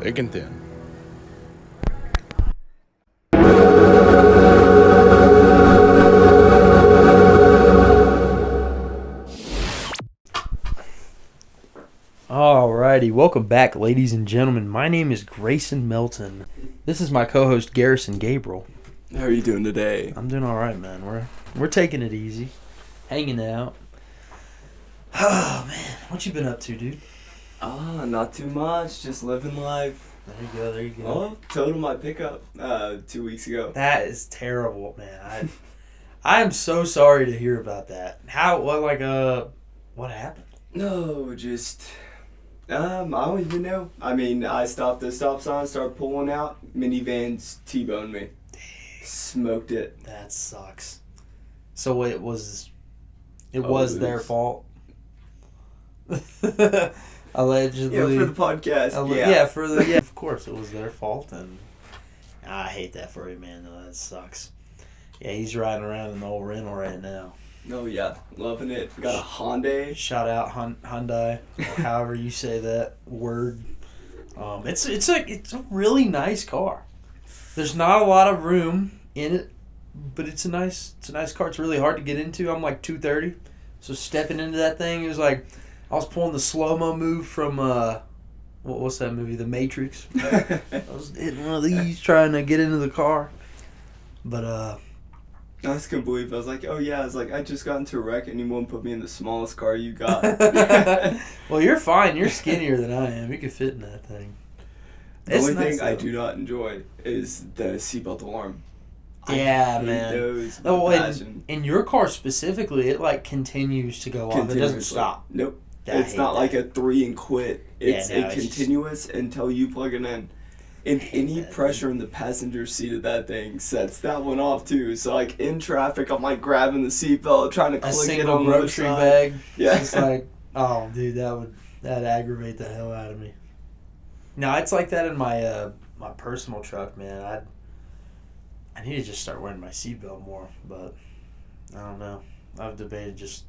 Thick and thin. Alrighty, welcome back, ladies and gentlemen. My name is Grayson Melton. This is my co-host Garrison Gabriel. How are you doing today? I'm doing all right, man. We're taking it easy, hanging out. Oh man, what you been up to, dude? Not too much. Just living life. There you go. Oh, totaled my pickup 2 weeks ago. That is terrible, man. I am so sorry to hear about that. What happened? No, I don't even know. I mean, I stopped at the stop sign, started pulling out. Minivans T-boned me. Dang. Smoked it. That sucks. So it was their fault? Allegedly. Yeah, for the podcast. Of course, it was their fault, and I hate that for you, man. No, that sucks. Yeah, he's riding around in the old rental right now. Oh yeah, loving it. We got a Hyundai. Shout out Hyundai, or however you say that word. It's a really nice car. There's not a lot of room in it, but it's a nice car. It's really hard to get into. I'm like 230, so stepping into that thing is like I was pulling the slow-mo move from what's that movie, The Matrix. I was hitting one of these trying to get into the car, but I just couldn't believe it. I was like, oh yeah, I just got into a wreck and you won't put me in the smallest car you got. Well, you're fine. You're skinnier than I am. You could fit in that thing. The only thing I do not enjoy is the seatbelt alarm. Yeah, I hate man. Those in your car specifically, it like continues to go off. It doesn't stop. Nope. It's not like a 3 and quit. It's continuous until you plug it in. And any pressure in the passenger seat of that thing sets that one off too. So like in traffic, I'm like grabbing the seatbelt, trying to click it on the other grocery side. bag. Yeah. It's like, oh dude, that'd aggravate the hell out of me. No, it's like that in my my personal truck, man. I need to just start wearing my seatbelt more, but I don't know. I've debated just,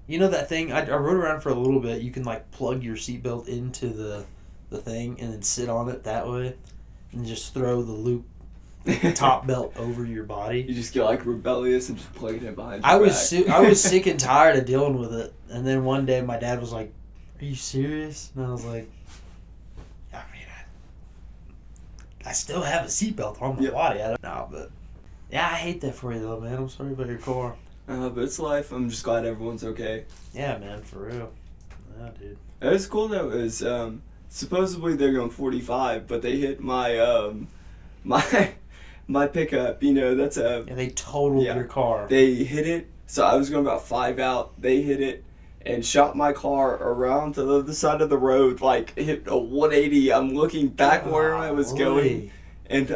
that thing. I rode around for a little bit. You can like plug your seatbelt into the thing and then sit on it that way and just throw the loop top belt over your body. You just get like rebellious and just plug it in behind your I back. was sick and tired of dealing with it, and then one day my dad was like, "Are you serious?" And I was like, "I mean, I still have a seatbelt on my body. I don't know, but yeah, I hate that for you though, man. I'm sorry about your car." But it's life. I'm just glad everyone's okay. Yeah, man, for real. Yeah, dude. It's cool though. Is supposedly they're going 45, but they hit my my pickup. That's Yeah, they totaled your car. They hit it. So I was going about 5 out. They hit it and shot my car around to the other side of the road, like hit a 180. I'm looking back where I was going, and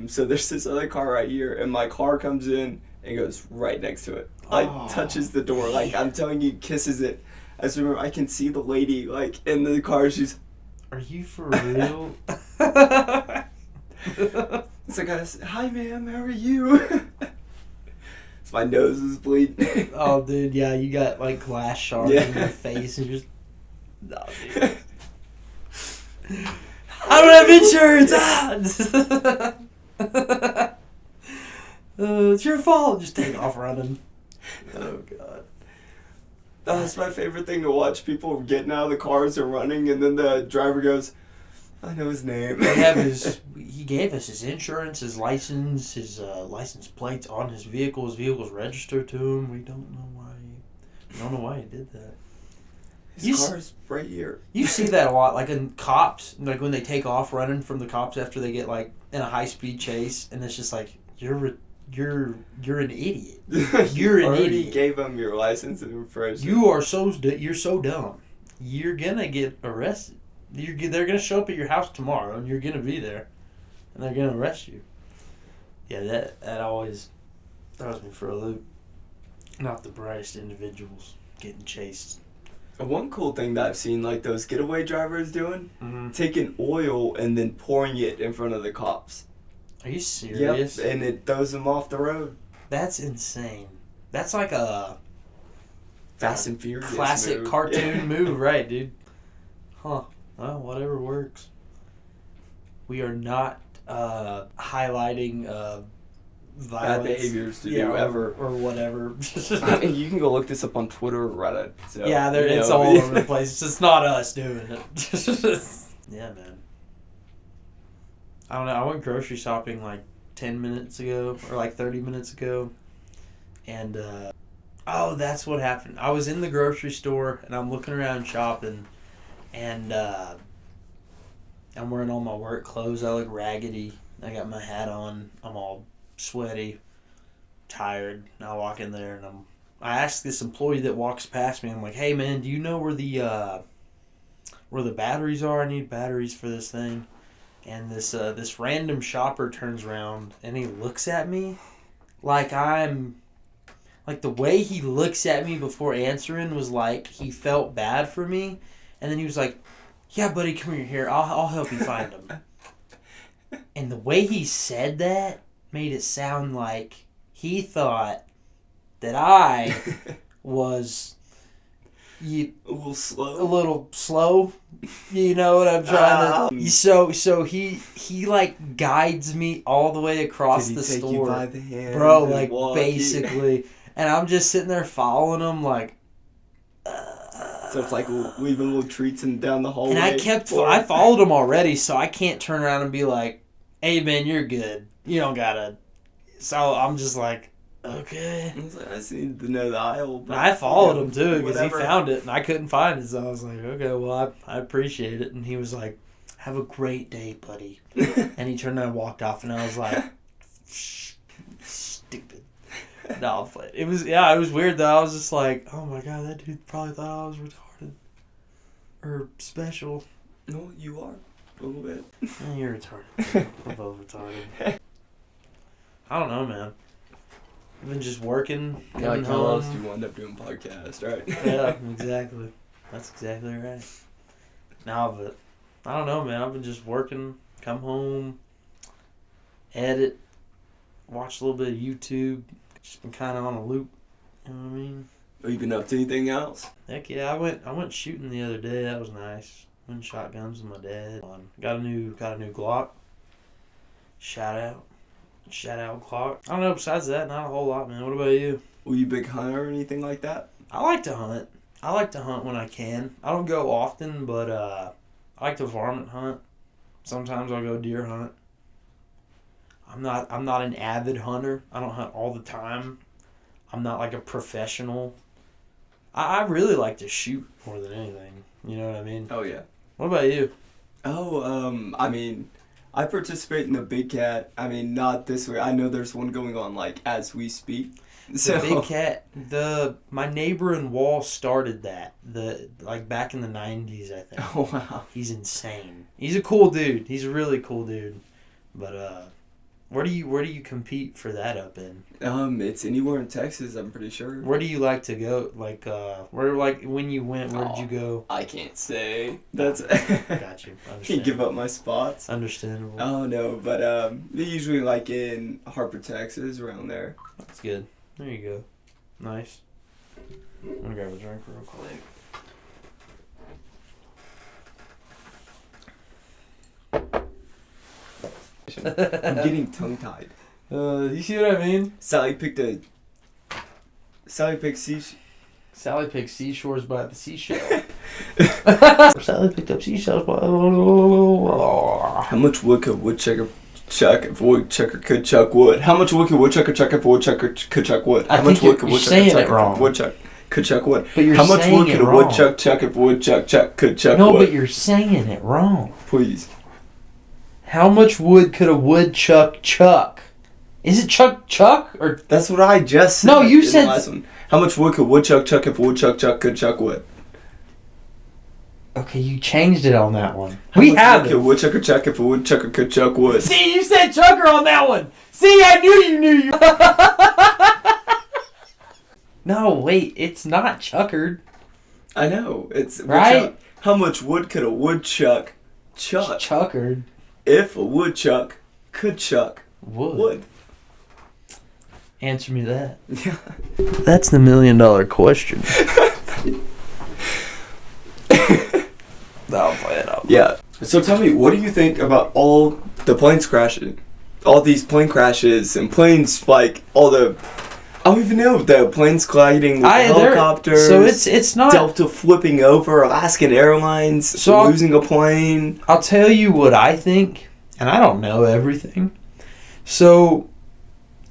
so there's this other car right here, and my car comes in and goes right next to it. Touches the door. Like I'm telling you, kisses it. I just remember I can see the lady like in the car. She's. Are you for real? It's like, hi ma'am, how are you? My nose is bleeding. Oh, dude, yeah, you got like glass shards in your face and just. No, dude. I don't have insurance. It's your fault. Just take off running. Oh God. That's my favorite thing to watch. People getting out of the cars and running, and then the driver goes, I know his name. He gave us his insurance, his license, his license plates on his vehicle. His vehicle's registered to him. We don't know why he did that. His car's right here. You see that a lot, like in cops, like when they take off running from the cops after they get like in a high speed chase, and it's just like you're an idiot. You're an already idiot. Gave them your license and information. You're so dumb. You're gonna get arrested. They're gonna show up at your house tomorrow, and you're gonna be there, and they're gonna arrest you. Yeah, that always throws me for a loop. Not the brightest individuals getting chased. One cool thing that I've seen, like those getaway drivers doing, taking oil and then pouring it in front of the cops. Are you serious? Yep, and it throws them off the road. That's insane. That's like a Fast and Furious classic move. cartoon move, right, dude? Huh. Well, whatever works. We are not highlighting violence. Bad behaviors to do ever. Or whatever. I mean, you can go look this up on Twitter or Reddit. So, yeah, it's all over the place. It's just not us doing it. Yeah, man. I don't know. I went grocery shopping like 10 minutes ago or like 30 minutes ago. And, that's what happened. I was in the grocery store and I'm looking around shopping and I'm wearing all my work clothes. I look raggedy. I got my hat on. I'm all sweaty, tired. And I walk in there and I ask this employee that walks past me, I'm like, hey man, do you know where the batteries are? I need batteries for this thing. And this random shopper turns around and he looks at me like the way he looks at me before answering was like he felt bad for me. And then he was like, yeah, buddy, come here. I'll help you find them. And the way he said that made it sound like he thought that I was a little slow. You know what I'm trying to... So he like guides me all the way across the store. Did he take you by the hand? Bro, like basically. And I'm just sitting there following him like... So it's like leaving little treats down the hallway. And I followed him already, so I can't turn around and be like, hey man, you're good. You don't gotta... So I'm just like, okay. I just need to know the aisle. But I followed him too because he found it and I couldn't find it. So I was like, okay, well, I appreciate it. And he was like, have a great day, buddy. And he turned around and walked off and I was like, stupid. No, but it was weird though. I was just like, oh my God, that dude probably thought I was retarded. Or special. No, you are. A little bit. You're retarded. I'm both retarded. I don't know, man. I've been just working, coming home. How else do you end up doing podcasts, right? Yeah, exactly. That's exactly right. Now, but I don't know, man. I've been just working, come home, edit, watch a little bit of YouTube. Just been kind of on a loop. You know what I mean? Have you been up to anything else? Heck yeah, I went shooting the other day. That was nice. Went shotguns with my dad. Got a new Glock. Shout out Glock. I don't know, besides that, not a whole lot, man. What about you? Were you a big hunter or anything like that? I like to hunt. I like to hunt when I can. I don't go often, but I like to varmint hunt. Sometimes I'll go deer hunt. I'm not an avid hunter. I don't hunt all the time. I'm not like a professional. I really like to shoot more than anything. You know what I mean? Oh, yeah. What about you? Oh, I mean, I participate in the Big Cat. I mean, not this way. I know there's one going on, like, as we speak. The Big Cat, my neighbor in Wall started that. Back in the 90s, I think. Oh, wow. He's insane. He's a cool dude. He's a really cool dude. But, where do you compete for that up in? It's anywhere in Texas, I'm pretty sure. Where do you like to go? When you went, where did you go? I can't say. That's Got you. Can't give up my spots. Understandable. Oh no, but usually like in Harper, Texas, around there. That's good. There you go. Nice. I'm gonna grab a drink real quick. I'm getting tongue-tied. You see what I mean? Sally picked seashores by the seashell. Sally picked up seashells by... How much wood could woodchucker chuck if a woodchucker could chuck wood? How much wood could woodchucker chuck if a woodchucker could chuck wood? How much wood could woodchucker chuck if a woodchucker could chuck wood? But you're How much saying wood could a woodchuck chuck if a woodchuck could chuck wood? No, but you're saying it wrong. Please. How much wood could a woodchuck chuck? Is it chuck or? That's what I just said. No, you said. The last one. How much wood could woodchuck chuck if a woodchuck could chuck wood? Okay, you changed it on that one. How much wood could a woodchucker chuck if a woodchucker could chuck wood? See, you said chucker on that one. See, I knew you. No, wait, it's not chuckered. I know, it's right. Woodchuck. How much wood could a woodchuck chuck? Chuckered. If a woodchuck could chuck wood. Answer me that. Yeah. That's the $1 million question. I'll play it up. Yeah. So tell me, what do you think about all the planes crashing? All these plane crashes and planes, like, all the... I don't even know, the planes colliding with helicopters. So it's not... Delta flipping over, Alaskan Airlines losing a plane. I'll tell you what I think, and I don't know everything. So,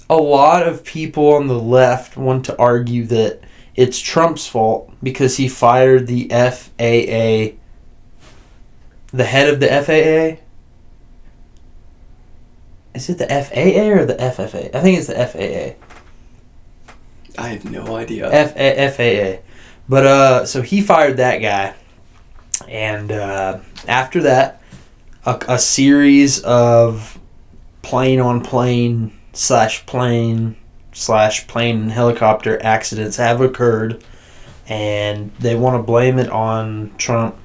a lot of people on the left want to argue that it's Trump's fault because he fired the FAA... The head of the FAA? Is it the FAA or the FFA? I think it's the FAA. I have no idea. FAA. But, so he fired that guy. And after that, a series of plane-on-plane / plane and helicopter accidents have occurred. And they want to blame it on Trump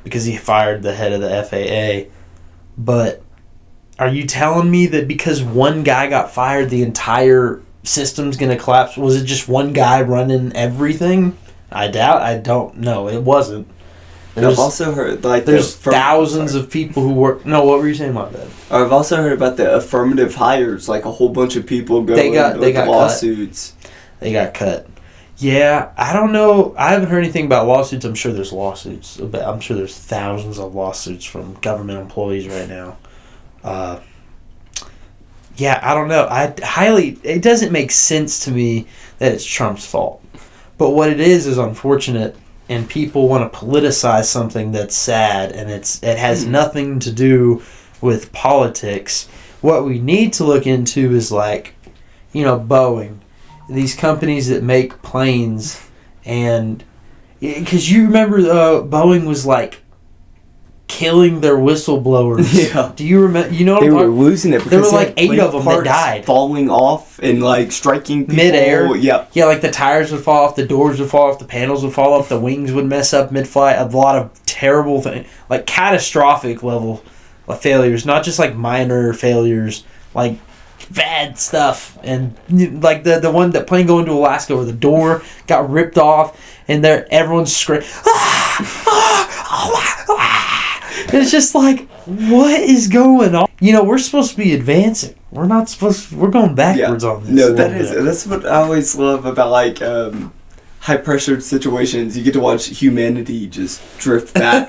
because he fired the head of the FAA. But are you telling me that because one guy got fired, the entire system's going to collapse? Was it just one guy running everything? I don't know. It wasn't. I've also heard, like... There's thousands of people who work... No, what were you saying about that? I've also heard about the affirmative hires. Like, a whole bunch of people go they got lawsuits. They got cut. Yeah, I don't know. I haven't heard anything about lawsuits. I'm sure there's lawsuits. I'm sure there's thousands of lawsuits from government employees right now. Yeah, I don't know. It doesn't make sense to me that it's Trump's fault. But what it is unfortunate, and people want to politicize something that's sad, and it has nothing to do with politics. What we need to look into is, like, Boeing. These companies that make planes, and because you remember Boeing was like killing their whistleblowers. Yeah. Do you remember? You know what they I'm were losing it because there were like 8 of them that died, falling off and like striking people midair. Yeah. Yeah, like the tires would fall off, the doors would fall off, the panels would fall off, the wings would mess up mid-flight. A lot of terrible things, like catastrophic level of failures, not just like minor failures, like bad stuff. And like the one, that plane going to Alaska where the door got ripped off and everyone's screaming. It's just like, what is going on? We're supposed to be advancing. We're not supposed to, we're going backwards on this. No, that's what I always love about like high pressure situations. You get to watch humanity just drift back.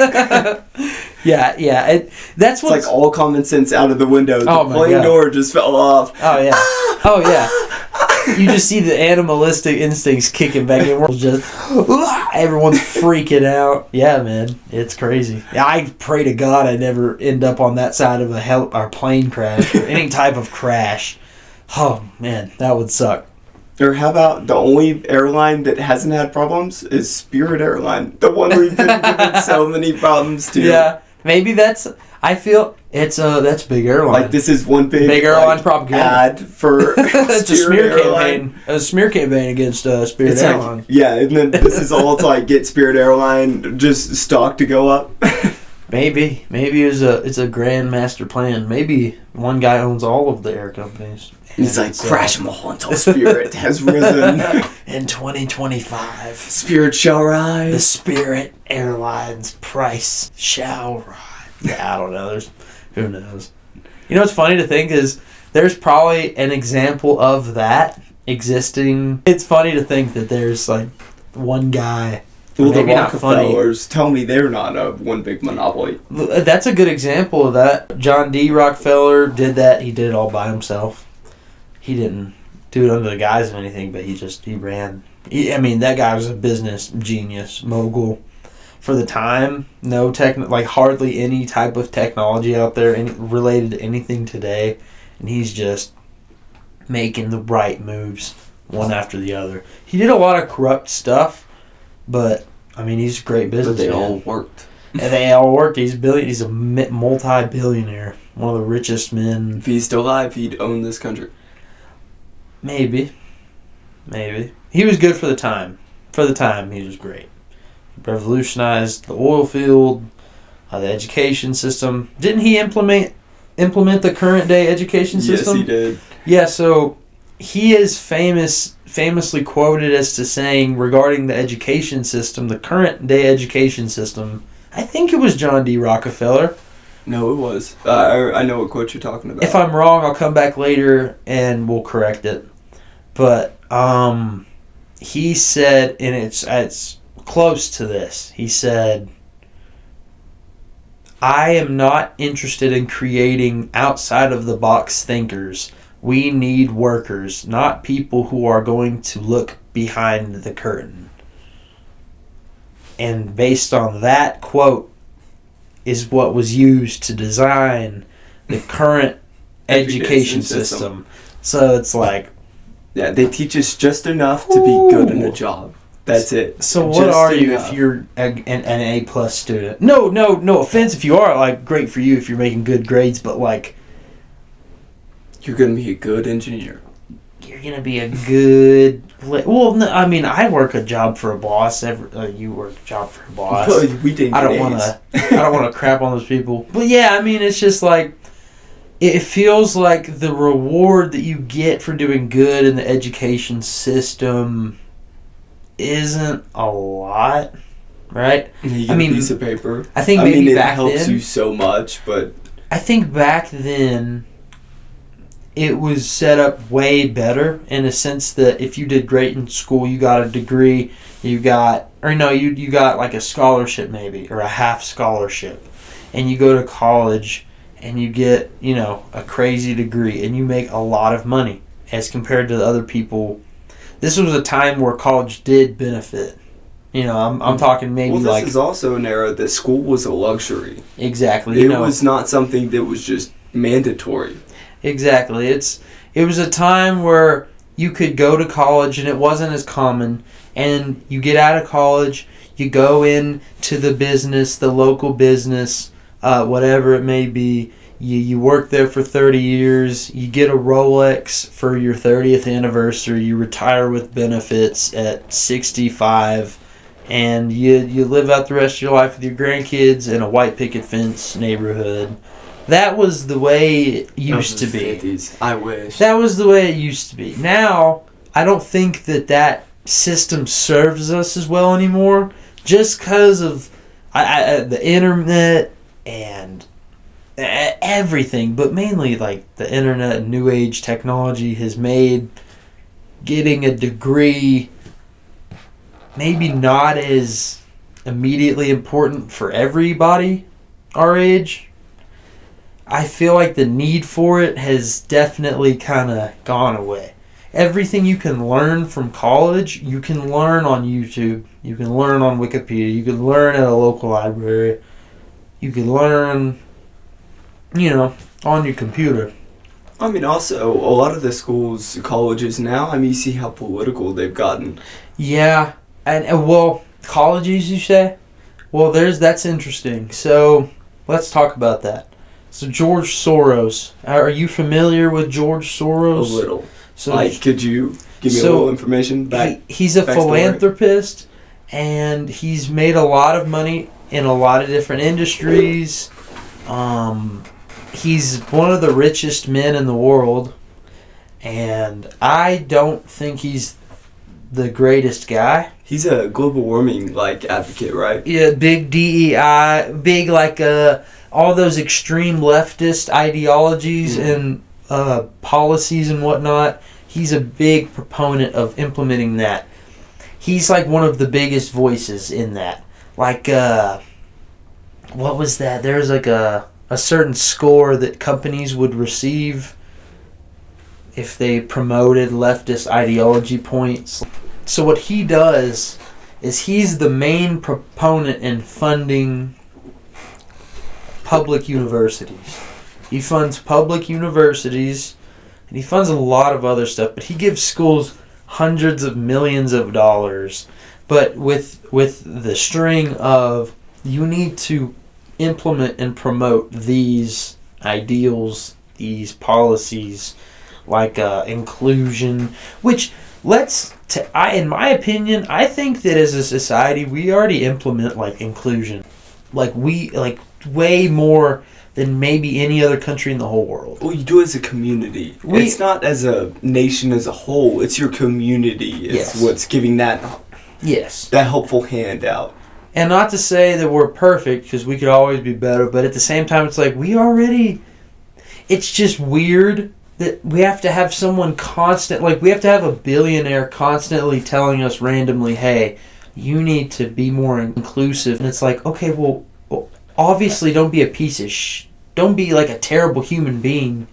Yeah. That's what's like all common sense out of the window. The plane door just fell off. Oh yeah. Oh yeah. You just see the animalistic instincts kicking back in. We're just everyone's freaking out. Yeah, man, it's crazy. I pray to God I never end up on that side of a plane crash or any type of crash. Oh man, that would suck. Or how about the only airline that hasn't had problems is Spirit Airline, the one we've been giving so many problems to. Yeah, maybe I feel that's big airline. Like this is one big airline propaganda ad for it's a smear campaign. A smear campaign against Spirit Airline. Like, yeah, and then this is all to like get Spirit Airline just stock to go up. Maybe it's a grand master plan. Maybe one guy owns all of the air companies. He's like, crash them all until Spirit has risen. In 2025, Spirit shall rise. The Spirit Airlines price shall rise. Yeah, I don't know. Who knows? What's funny to think is there's probably an example of that existing. It's funny to think that there's like one guy. Well, the Rockefellers, tell me they're not one big monopoly. That's a good example of that. John D. Rockefeller did that. He did it all by himself. He didn't do it under the guise of anything, but he ran. That guy was a business genius, mogul. For the time, hardly any type of technology out there related to anything today, and he's just making the right moves one after the other. He did a lot of corrupt stuff, but he's a great businessman. But they all worked. And they all worked. He's a multi-billionaire, one of the richest men. If he's still alive, he'd own this country. Maybe. He was good for the time. For the time, he was great. He revolutionized the oil field, the education system. Didn't he implement the current day education system? Yes, he did. Yeah, so he is famously quoted as to saying regarding the education system, the current day education system, I think it was John D. Rockefeller, No, it was. I know what quote you're talking about. If I'm wrong, I'll come back later and we'll correct it. But he said, and it's close to this. He said, I am not interested in creating outside of the box thinkers. We need workers, not people who are going to look behind the curtain. And based on that quote is what was used to design the current education system. So it's like... Yeah, they teach us just enough to be good in a job. That's it. So what are you if you're an A+ student? No offense if you are. Like, great for you if you're making good grades, but like... You're going to be a good engineer. You're going to be a good... Well, no, I mean, I work a job for a boss. You work a job for a boss. Well, we didn't. I don't want to crap on those people. But yeah, I mean, it's just like... It feels like the reward that you get for doing good in the education system isn't a lot, right? You get a piece of paper. I think maybe back then... it helps you so much, but... I think back then... it was set up way better in a sense that if you did great in school, you got a degree, you got like a scholarship maybe, or a half scholarship, and you go to college and you get, a crazy degree and you make a lot of money as compared to the other people. This was a time where college did benefit. I'm talking maybe this is also an era that school was a luxury. Exactly. It was not something that was just mandatory. Exactly. It was a time where you could go to college and it wasn't as common, and you get out of college, you go into the business, the local business, whatever it may be, you work there for 30 years, you get a Rolex for your 30th anniversary, you retire with benefits at 65, and you live out the rest of your life with your grandkids in a white picket fence neighborhood. That was the way it used to be. 50s. I wish. That was the way it used to be. Now, I don't think that system serves us as well anymore, just because of the internet and everything. But mainly, like, the internet and new age technology has made getting a degree maybe not as immediately important for everybody our age. I feel like the need for it has definitely kind of gone away. Everything you can learn from college, you can learn on YouTube. You can learn on Wikipedia. You can learn at a local library. You can learn, on your computer. I mean, also, a lot of the schools, colleges now, you see how political they've gotten. Yeah. And colleges, you say? Well, that's interesting. So, let's talk about that. So George Soros, are you familiar with George Soros? A little. So, could you give me a little information? He's a philanthropist, and he's made a lot of money in a lot of different industries. He's one of the richest men in the world, and I don't think he's the greatest guy. He's a global warming advocate, right? Yeah, big DEI, big all those extreme leftist ideologies and policies and whatnot. He's a big proponent of implementing that. He's one of the biggest voices in that. What was that? There's a certain score that companies would receive if they promoted leftist ideology points. So what he does is he's the main proponent in funding public universities. He funds public universities, and he funds a lot of other stuff, but he gives schools hundreds of millions of dollars. But with the string of, you need to implement and promote these ideals, these policies, inclusion, which in my opinion, I think that as a society, we already implement inclusion. Way more than maybe any other country in the whole world. Well, you do it as a community. It's not as a nation as a whole. It's your community. It's what's giving that helpful handout. And not to say that we're perfect, because we could always be better, but at the same time, it's like it's just weird that we have to have someone we have to have a billionaire constantly telling us randomly, hey, you need to be more inclusive. And it's like, okay, well obviously don't be a piece of don't be like a terrible human being.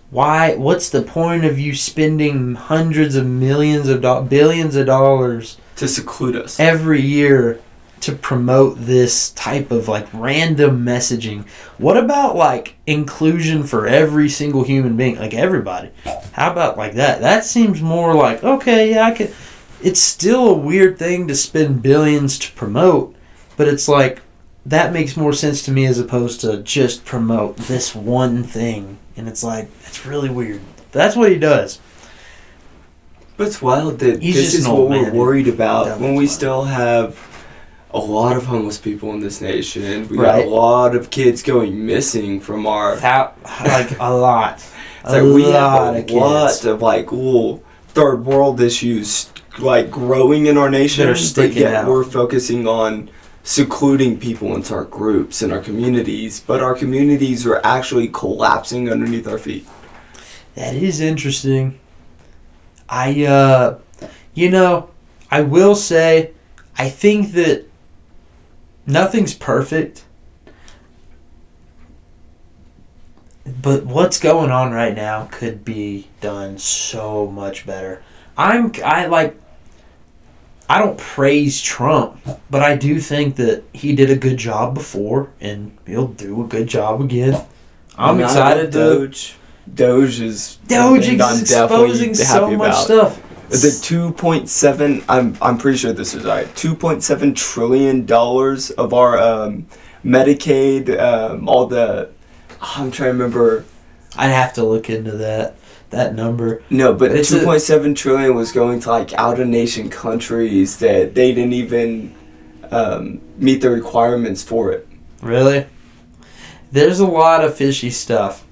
What's the point of you spending hundreds of millions of billions of dollars to seclude us every year to promote this type of like random messaging? What about like inclusion for every single human being, like everybody? How about like that? That seems more like, okay, yeah, I could. It's still a weird thing to spend billions to promote, but it's like that makes more sense to me as opposed to just promote this one thing. And it's like, that's really weird. But that's what he does. But it's wild that this is what we're worried about when we still have a lot of homeless people in this nation. We got a lot of kids going missing from our... like, a lot. It's like we have a lot of, like, third world issues, like, growing in our nation. But yet we're focusing on secluding people into our groups and our communities. But our communities are actually collapsing underneath our feet. That is interesting. I will say, I think that nothing's perfect, but what's going on right now could be done so much better. I don't praise Trump, but I do think that he did a good job before, and he'll do a good job again. I'm excited to... Doge is exposing so much stuff. The 2.7, I'm pretty sure this is right. $2.7 trillion of our Medicaid, all the... I'm trying to remember. I'd have to look into that number. No, but 2.7 trillion was going to like out of nation countries that they didn't even meet the requirements for it. Really? There's a lot of fishy stuff.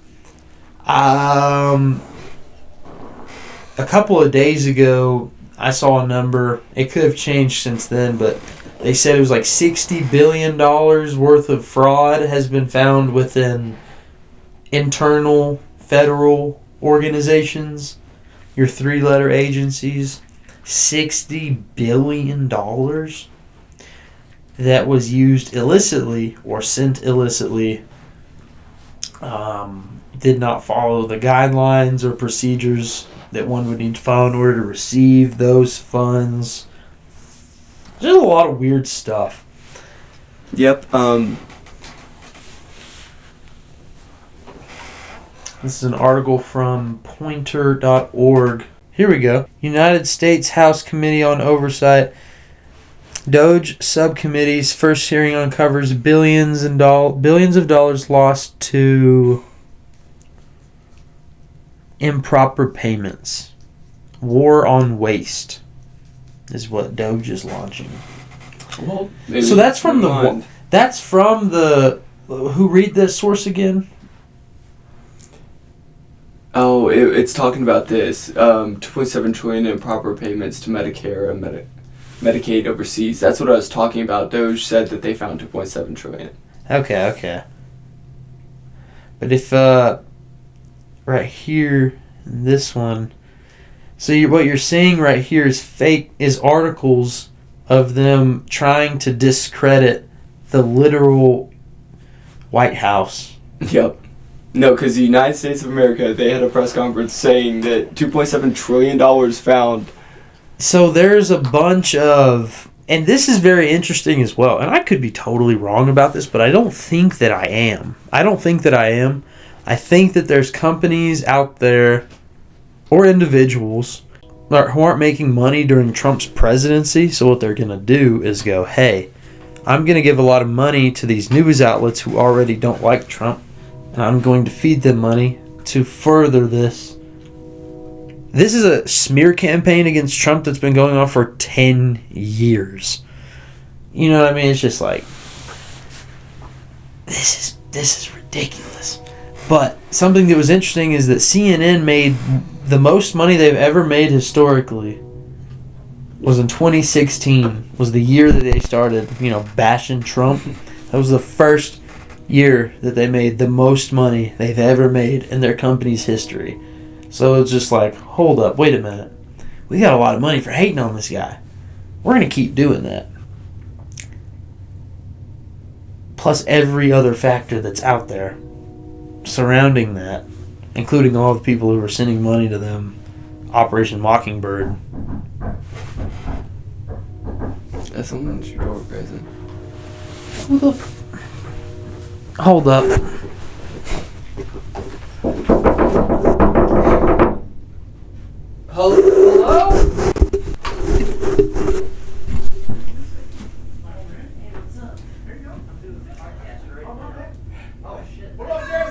A couple of days ago, I saw a number. It could have changed since then, but they said it was like $60 billion worth of fraud has been found within internal federal organizations, your 3-letter agencies. $60 billion that was used illicitly or sent illicitly. Did not follow the guidelines or procedures that one would need to follow in order to receive those funds. There's a lot of weird stuff. Yep. This is an article from pointer.org. Here we go. United States House Committee on Oversight. Doge Subcommittee's first hearing uncovers billions of dollars lost to improper payments. War on waste is what Doge is launching. Well, so that's from the who read this source again? Oh, it's talking about this 2.7 trillion in improper payments to Medicare and Medicaid overseas. That's what I was talking about. Doge said that they found 2.7 trillion. Okay. But if right here, this one. So what you're seeing right here is articles of them trying to discredit the literal White House. Yep. No, because the United States of America, they had a press conference saying that $2.7 trillion found. So there's a bunch of... And this is very interesting as well. And I could be totally wrong about this, but I don't think that I am. I think that there's companies out there or individuals who aren't making money during Trump's presidency. So what they're going to do is go, hey, I'm going to give a lot of money to these news outlets who already don't like Trump. And I'm going to feed them money to further this. This is a smear campaign against Trump that's been going on for 10 years. You know what I mean? It's just like, this is ridiculous. But something that was interesting is that CNN made the most money they've ever made historically was in 2016. Was the year that they started, bashing Trump. That was the first year that they made the most money they've ever made in their company's history. So it's just like, hold up, wait a minute. We got a lot of money for hating on this guy. We're going to keep doing that. Plus every other factor that's out there surrounding that, including all the people who were sending money to them. Operation Mockingbird. That's someone at your door, Grayson. Who the Hold up. Hello?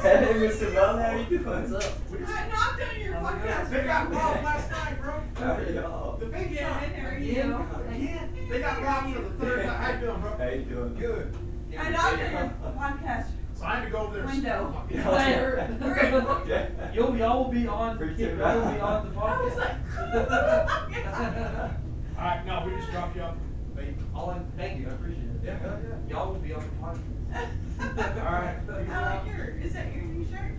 Hey, Mr. Bell, how you doing? What's up? I knocked on your podcast. They got robbed last night, bro. The big shot. They got robbed for the third time. How you doing, bro? How you doing? Good. I knocked on your podcast. So I had to go over there. Window. Y'all will be on. You'll be on the podcast. All right, no, we just dropped you off. Thank you. I appreciate it. Yeah. Y'all will be on the podcast. All right. I like is that your new shirt?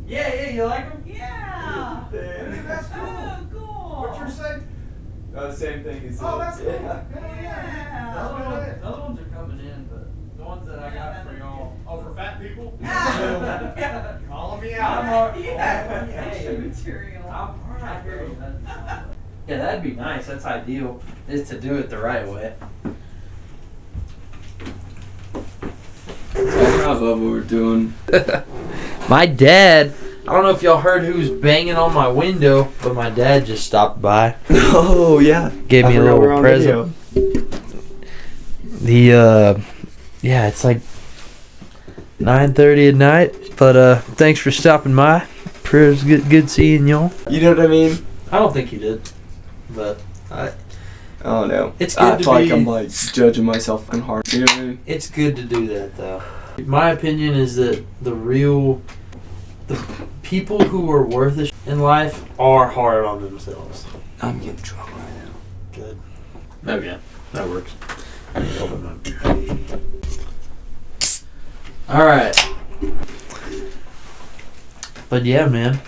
Yeah. You like them? Yeah. That's cool. Oh, cool. What's your say? The same thing as that's cool. Yeah. The other ones are coming in, but the ones that I got for y'all. Oh, for fat people? Yeah. Calling me out. Hey, material. Yeah, that'd be nice. That's ideal. Is to do it the right way. I love what we're doing. My dad, I don't know if y'all heard who's banging on my window, but my dad just stopped by. Oh, yeah. Gave me a little present. Yeah, it's like 9:30 at night, but thanks for stopping by. Prayers good seeing y'all. You know what I mean? I don't think you did, but I don't know. It's good I feel like I'm like judging myself fucking hard. You know what I mean? It's good to do that though. My opinion is that the people who are worth it in life are hard on themselves. I'm getting drunk right now. Good. Okay, that works. All right. But yeah, man.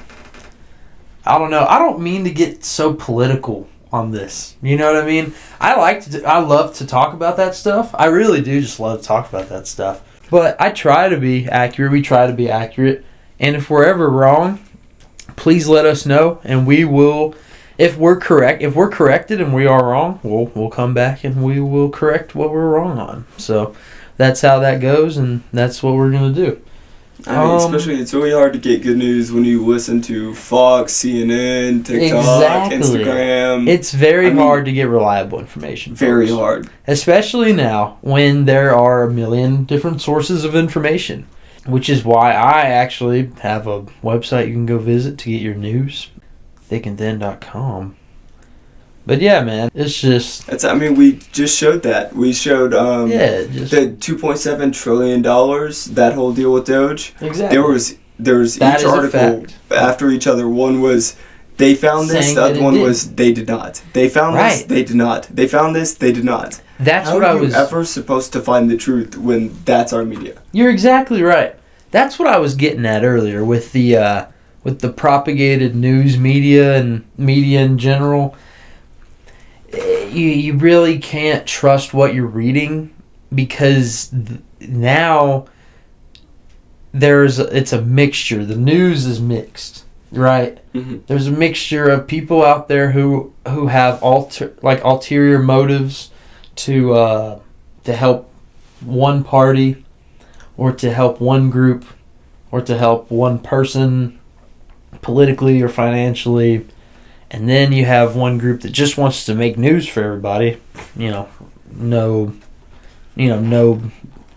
I don't know. I don't mean to get so political on this. You know what I mean? I love to talk about that stuff. I really do just love to talk about that stuff. But I try to be accurate. We try to be accurate. And if we're ever wrong, please let us know, and we will. If we're corrected and we are wrong, we'll come back and we will correct what we're wrong on. So that's how that goes, and that's what we're gonna do. I mean, especially it's really hard to get good news when you listen to Fox, CNN, TikTok, Instagram. It's very hard to get reliable information. Very hard. Especially now when there are a million different sources of information, which is why I actually have a website you can go visit to get your news, thickandthin.com. But yeah, man, it's just... we just showed that. We showed the $2.7 trillion, that whole deal with Doge. Exactly. There's each article after each other. One was, they found this. The other one was, they did not. They found this, they did not. They found this, they did not. That's what I was... How are you ever supposed to find the truth when that's our media? You're exactly right. That's what I was getting at earlier with the propagated news media and media in general. You really can't trust what you're reading because now it's a mixture. The news is mixed, right? Mm-hmm. There's a mixture of people out there who have ulterior motives to help one party or to help one group or to help one person politically or financially. And then you have one group that just wants to make news for everybody. No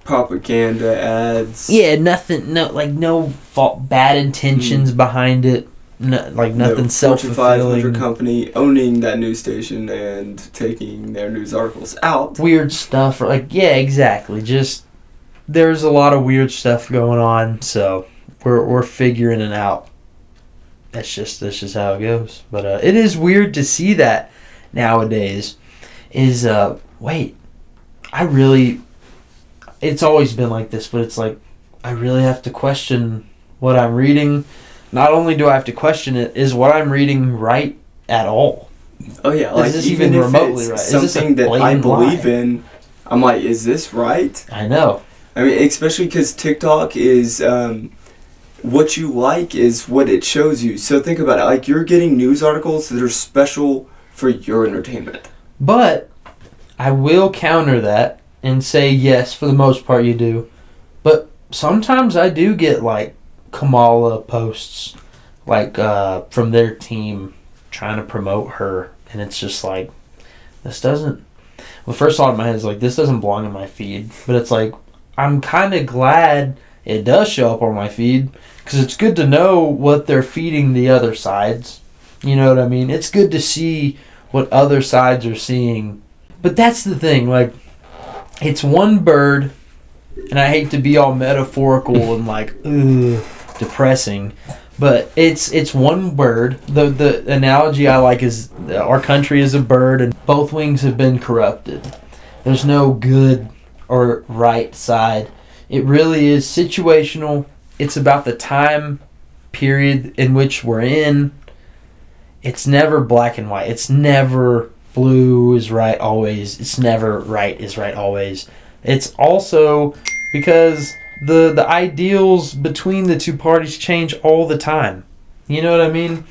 propaganda ads. Yeah, nothing. No fault, bad intentions behind it. Nothing self-fulfilling. 500 company owning that news station and taking their news articles out. Weird stuff. Exactly. Just there's a lot of weird stuff going on. So we're figuring it out. That's just how it goes. But it is weird to see that nowadays. is wait, it's always been like this, but it's like I really have to question what I'm reading. Not only do I have to question it, is what I'm reading right at all? Oh yeah, is this even remotely right? Something is this a that I believe lie? in. I'm like, is this right? I know. I mean, especially because TikTok is what you like is what it shows you. So think about it. Like, you're getting news articles that are special for your entertainment. But I will counter that and say yes, for the most part you do. But sometimes I do get like Kamala posts like from their team trying to promote her, and it's just like, this doesn't. Well, first thought in my head is like, this doesn't belong in my feed. But it's like, I'm kind of glad it does show up on my feed, because it's good to know what they're feeding the other sides. You know what I mean? It's good to see what other sides are seeing. But that's the thing, like, it's one bird, and I hate to be all metaphorical and like, depressing, but it's one bird. The analogy I like is our country is a bird, and both wings have been corrupted. There's no good or right side. It really is situational. It's about the time period in which we're in. It's never black and white. It's never blue is right always. It's never right is right always. It's also because the ideals between the two parties change all the time. You know what I mean?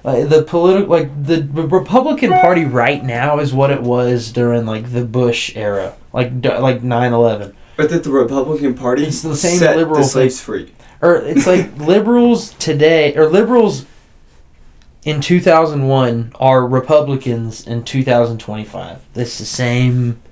The Republican Party right now is what it was during like the Bush era, like 9/11. But that the Republican Party it's the same set liberal the slaves free. Or it's like liberals today, or liberals in 2001 are Republicans in 2025. It's the same.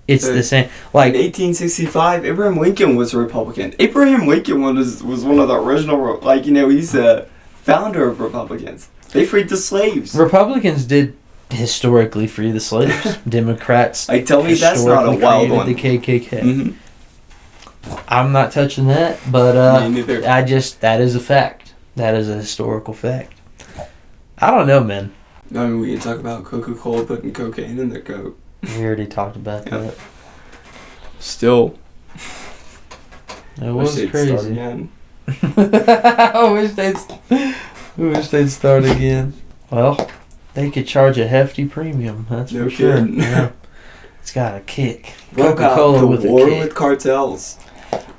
It's the same. Like in 1865, Abraham Lincoln was a Republican. Abraham Lincoln was one of the original, like, you know, he's the founder of Republicans. They freed the slaves. Republicans did historically free the slaves. Democrats like, tell me that's not a wild one. The KKK. Mm-hmm. I'm not touching that, but me neither. That is a fact. That is a historical fact. I don't know, man. I mean, we can talk about Coca-Cola putting cocaine in their Coke. We already talked about that. Still. It was crazy. I wish they'd start again. Well, they could charge a hefty premium. That's no for sure. kidding. Yeah. It's got a kick. Coca-Cola with a war kick. with cartels.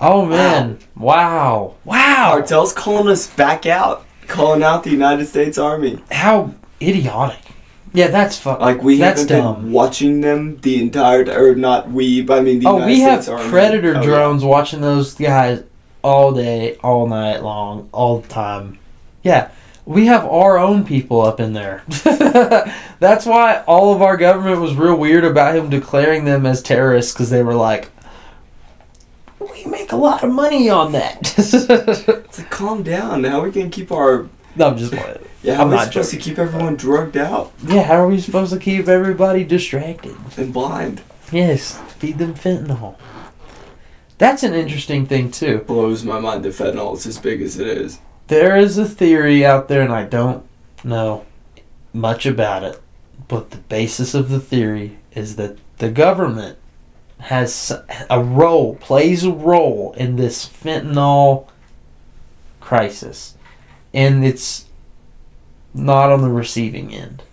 Oh man! Wow! Cartels calling us back out, calling out the United States Army. How idiotic! Yeah, that's fuck. Like, we that's haven't dumb. been watching them the entire, or not we, but I mean the United States Army. We have Predator drones watching those guys all day, all night long, all the time. Yeah, we have our own people up in there. That's why all of our government was real weird about him declaring them as terrorists, because they were like, we make a lot of money on that. It's like, calm down. How are we going to keep our... No, I'm just playing. Yeah, how are we supposed to keep everyone drugged out? Yeah, how are we supposed to keep everybody distracted? And blind. Yes, feed them fentanyl. That's an interesting thing, too. Blows my mind that fentanyl is as big as it is. There is a theory out there, and I don't know much about it, but the basis of the theory is that the government plays a role in this fentanyl crisis, and it's not on the receiving end.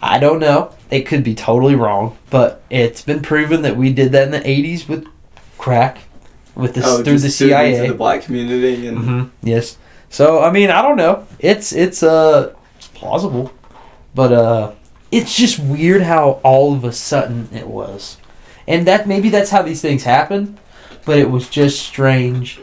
I don't know. It could be totally wrong, but it's been proven that we did that in the 80s with crack, with this through the CIA, into the black community, and yes. So I mean, I don't know. It's plausible, but it's just weird how all of a sudden it was, and that maybe that's how these things happen, but it was just strange.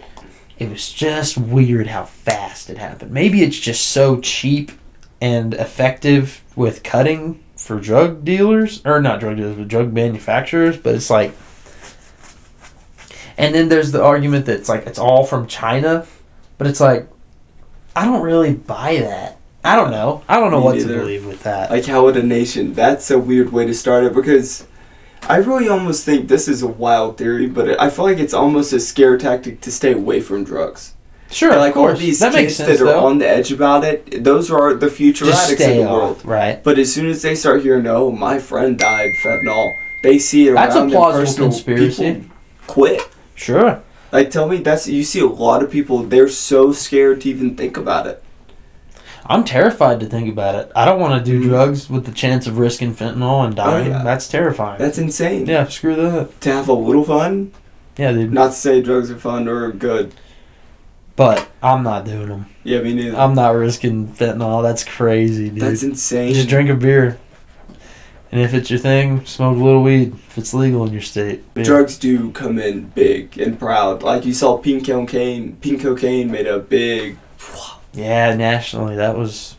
It was just weird how fast it happened. Maybe it's just so cheap and effective with cutting for drug dealers, or not drug dealers, but drug manufacturers, but it's like, and then there's the argument that it's like it's all from China, but it's like, I don't really buy that. I don't know what to believe with that. Like, how would a nation... That's a weird way to start it, because I really almost think this is a wild theory, but I feel like it's almost a scare tactic to stay away from drugs. Sure, and, like, of course. all these That makes kids sense, that are though. on the edge about it, those are the future Just addicts in stay the world. off, right? But as soon as they start hearing, "Oh, my friend died fentanyl," they see it That's a around them. plausible Personal conspiracy. people quit. Sure. Like, tell me, you see a lot of people, they're so scared to even think about it. I'm terrified to think about it. I don't want to do drugs with the chance of risking fentanyl and dying. Oh, yeah. That's terrifying. That's insane. Yeah, screw that. To have a little fun, Yeah, dude. not to say drugs are fun or good. But I'm not doing them. Yeah, me neither. I'm not risking fentanyl. That's crazy, dude. That's insane. Just drink a beer. And if it's your thing, smoke a little weed. If it's legal in your state. Yeah. Drugs do come in big and proud. Like, you saw pink cocaine made a big... Yeah, nationally, that was...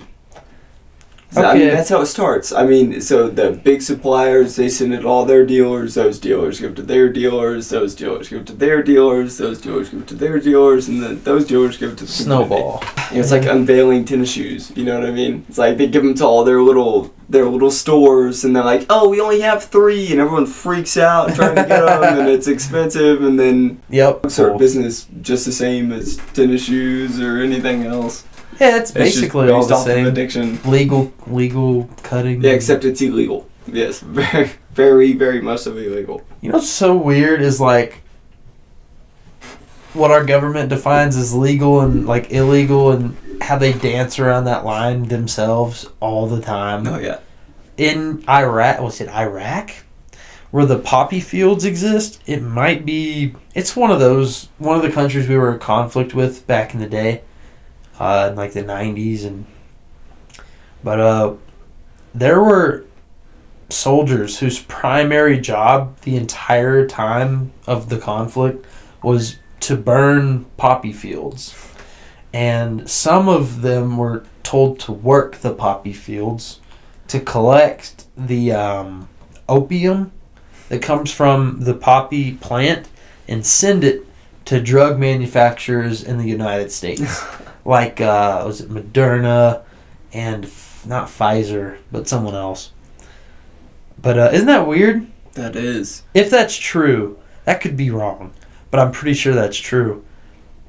I mean, that's how it starts. I mean, so the big suppliers, they send it to all their dealers. Those dealers give it to their dealers. Those dealers give it to their dealers. Those dealers give it to their dealers. And then those dealers give it to the Snowball. You know, it's like unveiling tennis shoes. You know what I mean? It's like they give them to all their little stores, and they're like, "Oh, we only have 3," and everyone freaks out trying to get them, and it's expensive. And then start business just the same as tennis shoes or anything else. Yeah, it's basically all the same. Addiction. Legal cutting. Yeah, except it's illegal. Yes, very, very, very much so illegal. You know what's so weird is like what our government defines as legal and like illegal, and how they dance around that line themselves all the time. Oh yeah. In Iraq, where the poppy fields exist, it's one of the countries we were in conflict with back in the day. In like the 90s, but there were soldiers whose primary job the entire time of the conflict was to burn poppy fields, and some of them were told to work the poppy fields to collect the opium that comes from the poppy plant and send it to drug manufacturers in the United States. Like, was it Moderna and not Pfizer, but someone else. But isn't that weird? That is. If that's true, that could be wrong, but I'm pretty sure that's true.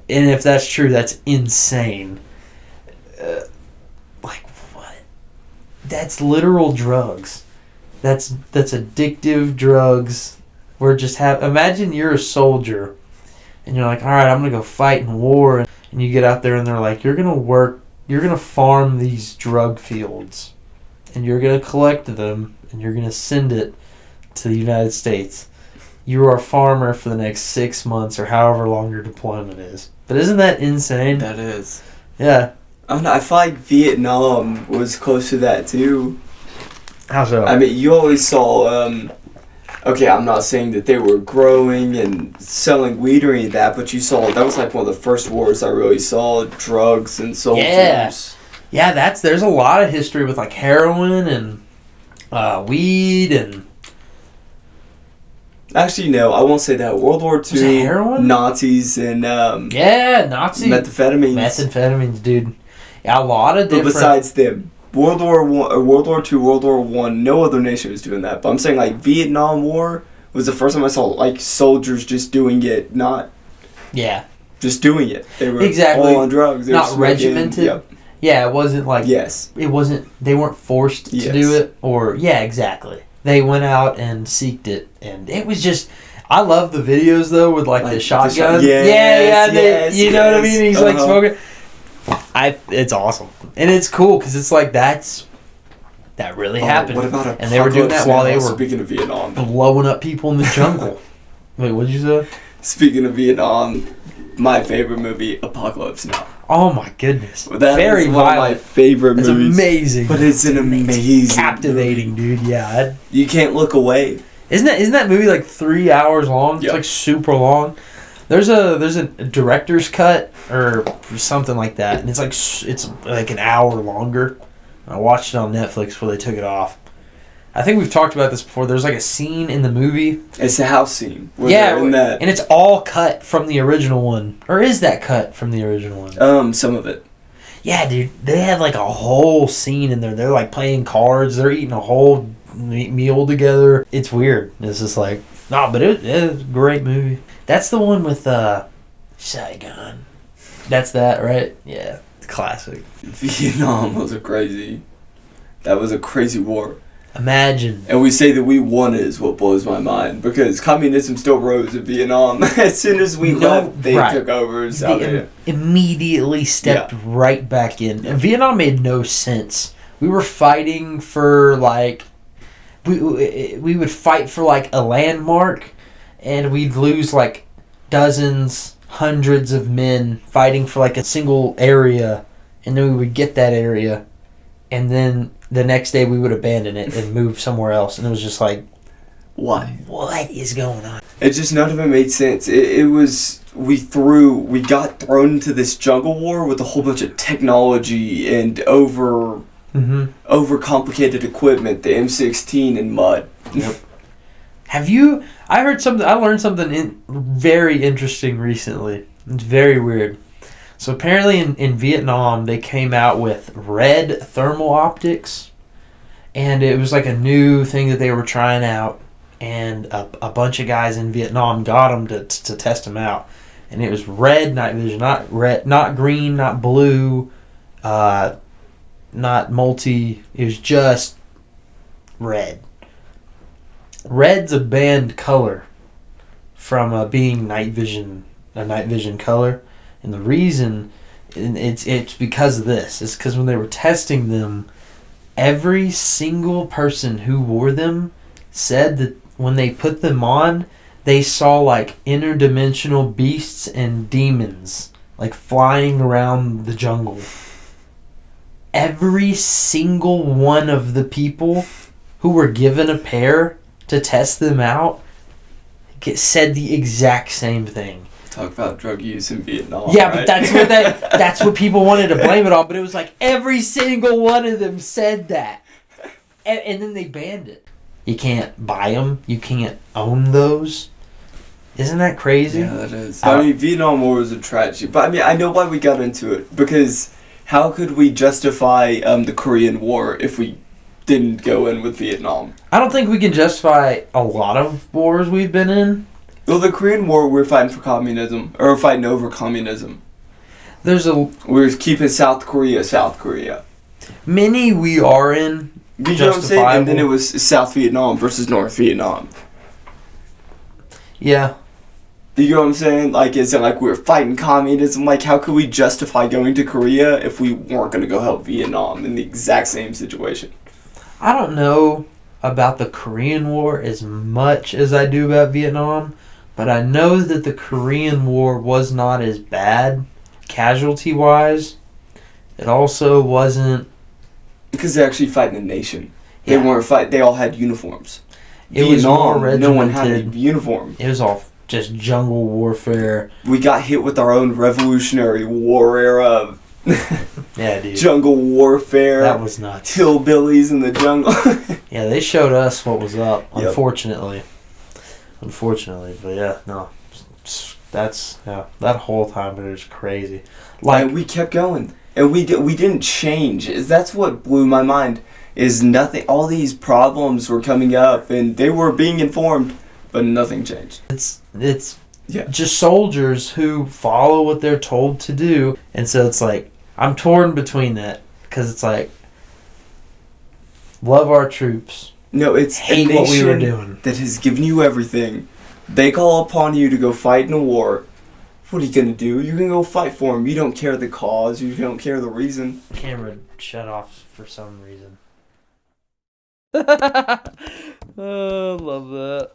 And if that's true, that's insane. Like, what? That's literal drugs. That's addictive drugs. Imagine you're a soldier, and you're like, all right, I'm going to go fight in war. And you get out there and they're like, you're going to farm these drug fields. And you're going to collect them and you're going to send it to the United States. You are a farmer for the next 6 months or however long your deployment is. But isn't that insane? That is. Yeah. I don't know, I feel like Vietnam was close to that too. How so? I mean, you always saw, okay, I'm not saying that they were growing and selling weed or any of that, but you saw, that was like one of the first wars I really saw, drugs and soldiers. Yeah, there's a lot of history with like heroin and weed and... Actually, no, I won't say that. World War II, heroin? Nazis, and Nazi methamphetamines, dude. Yeah, a lot of different... But besides them, World War II, World War I, no other nation was doing that. But I'm saying, like, Vietnam War was the first time I saw, like, soldiers just doing it, not... Yeah. Just doing it. They were exactly. all on drugs. They not regimented. Yep. Yeah, it wasn't like... Yes. It wasn't... They weren't forced to do it. Or... Yeah, exactly. They went out and seeked it. And it was just... I love the videos, though, with, like the shotgun. You know what I mean? He's, like, smoking... It's awesome. And it's cool because it's like that really happened. What about and they were doing that while they were speaking of Vietnam, blowing up people in the jungle. Wait, what did you say? Speaking of Vietnam, my favorite movie, Apocalypse Now. Oh my goodness. That very is one violent. of my favorite movies. It's amazing. But it's an amazing captivating movie. Dude. Yeah. You can't look away. Isn't that movie like 3 hours long? Yep. It's like super long. There's a director's cut or something like that, and it's like an hour longer. I watched it on Netflix before they took it off. I think we've talked about this before. There's like a scene in the movie. It's the house scene. Yeah, and it's all cut from the original one. Or is that cut from the original one? Some of it. Yeah, dude. They have like a whole scene in there. They're like playing cards. They're eating a whole meal together. It's weird. It's just like, but it's a great movie. That's the one with Saigon. That's that, right? Yeah, classic. Vietnam was that was a crazy war. Imagine. And we say that we won is what blows my mind, because communism still rose in Vietnam. As soon as we left, they took over South Asia. Immediately stepped right back in. Yeah. Vietnam made no sense. We were fighting for like, we would fight for like a landmark, and we'd lose like dozens, hundreds of men fighting for like a single area, and then we would get that area, and then the next day we would abandon it and move somewhere else. And it was just like, why? What is going on? It just, none of it made sense. We got thrown into this jungle war with a whole bunch of technology and overcomplicated equipment, the M16 and mud. Yep. I learned something very interesting recently. It's very weird. So apparently in Vietnam, they came out with red thermal optics, and it was like a new thing that they were trying out, and a bunch of guys in Vietnam got them to test them out, and it was red night vision, not red, not green, not blue, not multi. It was just red. Red's a banned color from being a night vision color. And the reason, it's because of this. It's because when they were testing them, every single person who wore them said that when they put them on, they saw like interdimensional beasts and demons like flying around the jungle. Every single one of the people who were given a pair to test them out said the exact same thing. Talk about drug use in Vietnam. Yeah, right? but that's what people wanted to blame it on. But it was like every single one of them said that, and then they banned it. You can't buy them. You can't own those. Isn't that crazy? Yeah, that is. I mean, Vietnam War was a tragedy, but I mean, I know why we got into it, because how could we justify the Korean War if we didn't go in with Vietnam? I don't think we can justify a lot of wars we've been in. Well, the Korean War, we're fighting for communism, or we're fighting over communism. We're keeping South Korea. Many we are in. You know what I'm saying? And then it was South Vietnam versus North Vietnam. Yeah. You know what I'm saying? Like, is it like we're fighting communism? Like, how could we justify going to Korea if we weren't going to go help Vietnam in the exact same situation? I don't know about the Korean War as much as I do about Vietnam, but I know that the Korean War was not as bad casualty-wise. It also wasn't... Because they're actually fighting a nation. They weren't fighting... They all had uniforms. It was more regimented. No one had a uniform. It was all just jungle warfare. We got hit with our own Revolutionary War era. Yeah, dude. Jungle warfare. That was nuts. Hillbillies in the jungle. Yeah, they showed us what was up, unfortunately. Unfortunately, but yeah, no. That whole time it was crazy. Like, we kept going. And we didn't change. That's what blew my mind. Is nothing. All these problems were coming up, and they were being informed, but nothing changed. It's just soldiers who follow what they're told to do, and so it's like I'm torn between that, because it's like love our troops. No, it's hate what we were doing. That has given you everything. They call upon you to go fight in a war. What are you gonna do? You're gonna go fight for them. You don't care the cause. You don't care the reason. Camera shut off for some reason. Oh, love that.